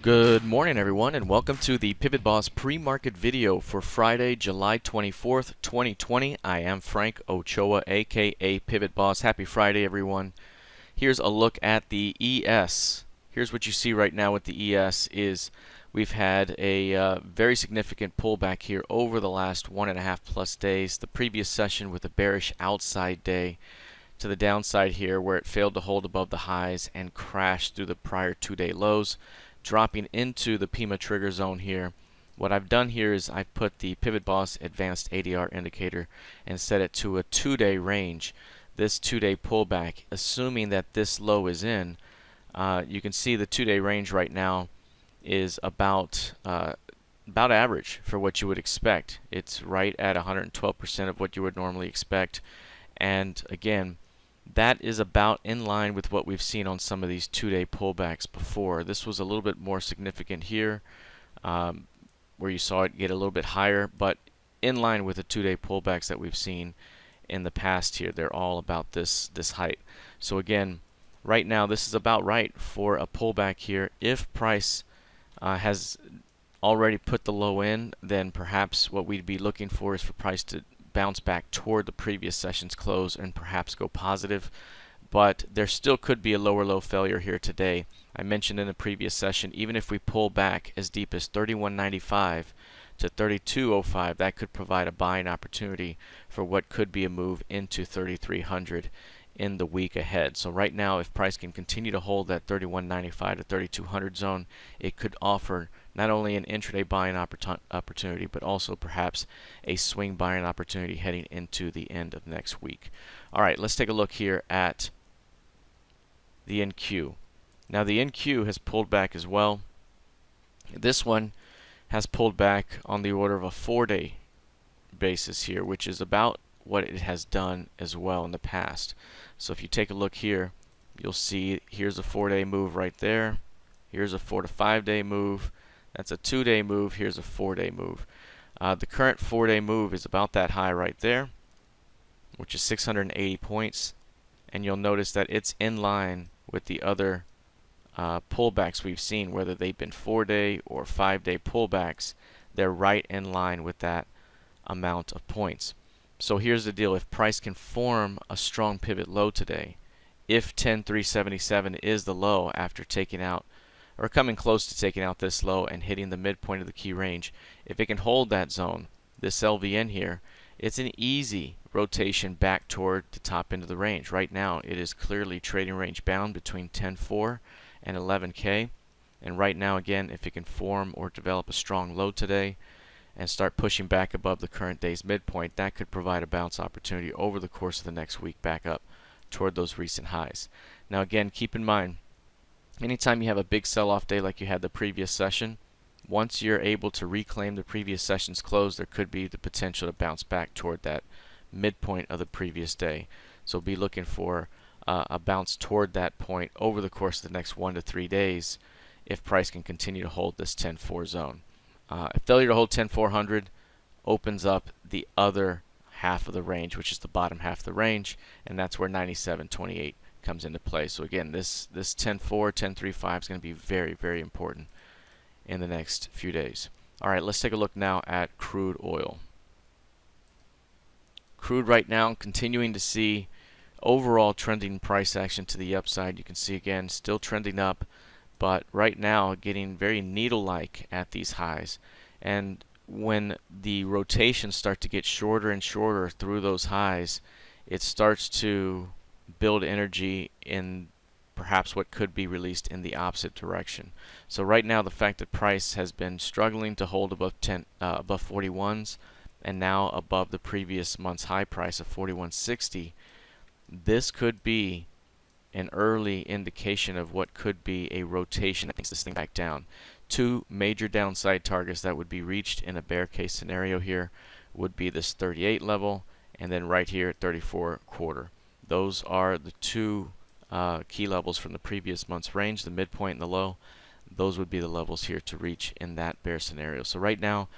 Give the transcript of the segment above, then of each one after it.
Good morning everyone, and welcome to the PivotBoss pre-market video for Friday, July 24th, 2020. I am Frank Ochoa, aka PivotBoss. Happy Friday everyone. Here's a look at the ES. Here's what you see right now with the ES is we've had a very significant pullback here over the last 1.5 plus days. The previous session with a bearish outside day to the downside here where it failed to hold above the highs and crashed through the prior 2-day lows, dropping into the PIMA trigger zone here. What I've done here is I've put the PivotBoss advanced ADR indicator and set it to a 2-day range. This 2-day pullback, assuming that this low is in, you can see the 2-day range right now is about average for what you would expect. It's right at 112% of what you would normally expect, and again, that is about in line with what we've seen on some of these 2-day pullbacks before. This was a little bit more significant here, where you saw it get a little bit higher, but in line with the 2-day pullbacks that we've seen in the past here. They're all about this height. So again, right now this is about right for a pullback here. If price has already put the low in, then perhaps what we'd be looking for is for price to bounce back toward the previous session's close and perhaps go positive, but there still could be a lower low failure here today. I mentioned in the previous session, even if we pull back as deep as 31.95 to 32.05, that could provide a buying opportunity for what could be a move into 3300 in the week ahead. So right now, if price can continue to hold that 31.95 to 3200 zone, it could offer not only an intraday buying opportunity, but also perhaps a swing buying opportunity heading into the end of next week. All right, let's take a look here at the NQ. Now the NQ has pulled back as well. This one has pulled back on the order of a 4-day basis here, which is about what it has done as well in the past. So if you take a look here, you'll see here's a 4-day move right there. Here's a 4 to 5-day move. That's a 2-day move. Here's a 4-day move. The current 4-day move is about that high right there, which is 680 points. And you'll notice that it's in line with the other pullbacks we've seen, whether they've been 4-day or 5-day pullbacks. They're right in line with that amount of points. So here's the deal. If price can form a strong pivot low today, if 10,377 is the low after taking out or coming close to taking out this low and hitting the midpoint of the key range, if it can hold that zone, this LVN here, it's an easy rotation back toward the top end of the range. Right now it is clearly trading range bound between 10.4 and 11K, and right now again, if it can form or develop a strong low today and start pushing back above the current day's midpoint, that could provide a bounce opportunity over the course of the next week back up toward those recent highs. Now again, keep in mind, anytime you have a big sell-off day like you had the previous session, once you're able to reclaim the previous session's close, there could be the potential to bounce back toward that midpoint of the previous day. So be looking for a bounce toward that point over the course of the next 1 to 3 days if price can continue to hold this 10.4 zone. A failure to hold 10,400 opens up the other half of the range, which is the bottom half of the range, and that's where 97.28 comes into play. So again, this 10.4, 10.35 is going to be very, very important in the next few days. All right, let's take a look now at crude oil. Crude right now continuing to see overall trending price action to the upside. You can see again still trending up, but right now getting very needle-like at these highs. And when the rotations start to get shorter and shorter through those highs, it starts to build energy in perhaps what could be released in the opposite direction. So right now the fact that price has been struggling to hold above 41s and now above the previous month's high price of 41.60, this could be an early indication of what could be a rotation that takes this thing back down. Two major downside targets that would be reached in a bear case scenario here would be this 38 level and then right here at 34.25. Those are the two key levels from the previous month's range, the midpoint and the low. Those would be the levels here to reach in that bear scenario. So right now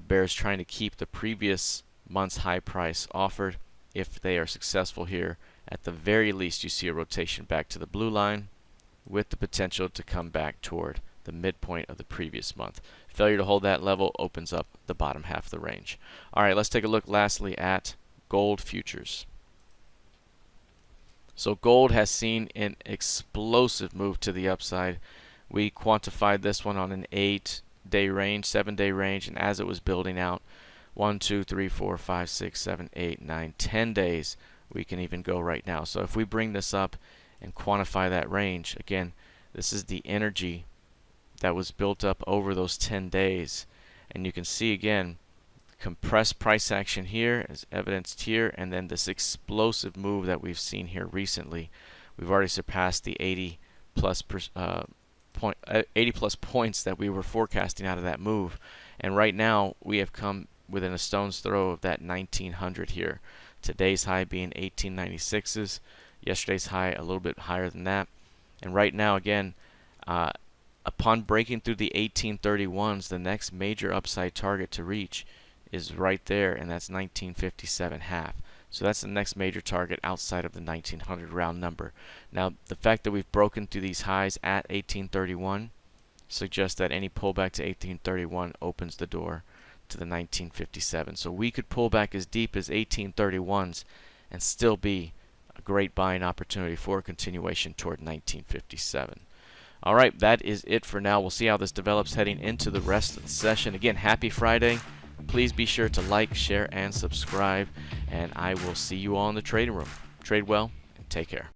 bear is trying to keep the previous month's high price offered. If they are successful here, at the very least you see a rotation back to the blue line with the potential to come back toward the midpoint of the previous month. Failure to hold that level opens up the bottom half of the range. All right, let's take a look lastly at gold futures. So gold has seen an explosive move to the upside. We quantified this one on an 8-day range, 7-day range, and as it was building out, 1, 2, 3, 4, 5, 6, 7, 8, 9, 10 days, we can even go right now. So if we bring this up and quantify that range, again, this is the energy that was built up over those 10 days. And you can see again, compressed price action here is evidenced here, and then this explosive move that we've seen here recently. We've already surpassed the 80 plus points that we were forecasting out of that move, and right now we have come within a stone's throw of that 1900 here. Today's high being 1896s, yesterday's high a little bit higher than that, and right now again, upon breaking through the 1831s, the next major upside target to reach is right there, and that's 1957.5. So that's the next major target outside of the 1900 round number. Now, the fact that we've broken through these highs at 1831 suggests that any pullback to 1831 opens the door to the 1957. So we could pull back as deep as 1831s and still be a great buying opportunity for a continuation toward 1957. All right, that is it for now. We'll see how this develops heading into the rest of the session. Again, happy Friday. Please be sure to like, share, and subscribe, and I will see you all in the trading room. Trade well, and take care.